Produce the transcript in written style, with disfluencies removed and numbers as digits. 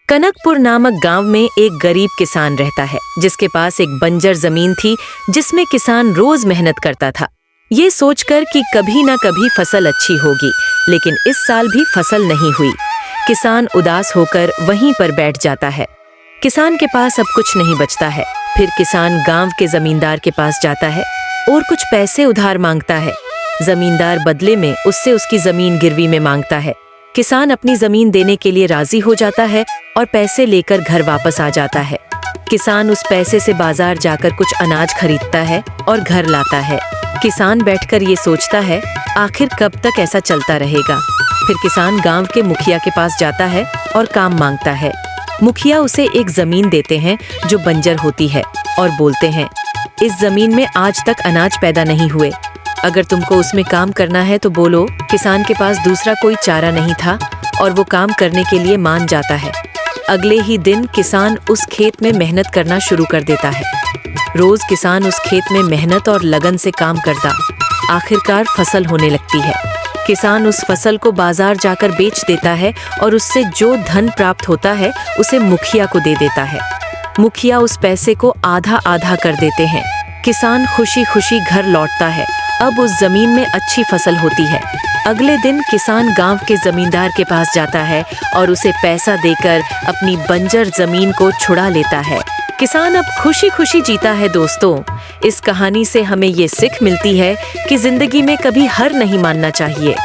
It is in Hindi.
कनकपुर नामक गांव में एक गरीब किसान रहता है जिसके पास एक बंजर जमीन थी जिसमें किसान रोज मेहनत करता था, ये सोचकर कि कभी ना कभी फसल अच्छी होगी। लेकिन इस साल भी फसल नहीं हुई। किसान उदास होकर वहीं पर बैठ जाता है। किसान के पास अब कुछ नहीं बचता है। फिर किसान गांव के जमींदार के पास जाता है और कुछ पैसे उधार मांगता है। जमींदार बदले में उससे उसकी जमीन गिरवी में मांगता है। किसान अपनी जमीन देने के लिए राजी हो जाता है और पैसे लेकर घर वापस आ जाता है। किसान उस पैसे से बाजार जाकर कुछ अनाज खरीदता है और घर लाता है। किसान बैठकर ये सोचता है, आखिर कब तक ऐसा चलता रहेगा। फिर किसान गांव के मुखिया के पास जाता है और काम मांगता है। मुखिया उसे एक जमीन देते हैं जो बंजर होती है और बोलते हैं, इस जमीन में आज तक अनाज पैदा नहीं हुए। अगर तुमको उसमें काम करना है तो बोलो। किसान के पास दूसरा कोई चारा नहीं था और वो काम करने के लिए मान जाता है। अगले ही दिन किसान उस खेत में मेहनत करना शुरू कर देता है। रोज किसान उस खेत में मेहनत और लगन से काम करता। आखिरकार फसल होने लगती है। किसान उस फसल को बाजार जाकर बेच देता है और उससे जो धन प्राप्त होता है उसे मुखिया को दे देता है। मुखिया उस पैसे को आधा आधा कर देते हैं। किसान खुशी खुशी घर लौटता है। अब उस जमीन में अच्छी फसल होती है। अगले दिन किसान गांव के जमींदार के पास जाता है और उसे पैसा देकर अपनी बंजर जमीन को छुड़ा लेता है। किसान अब खुशी खुशी जीता है। दोस्तों, इस कहानी से हमें ये सीख मिलती है कि जिंदगी में कभी हार नहीं मानना चाहिए।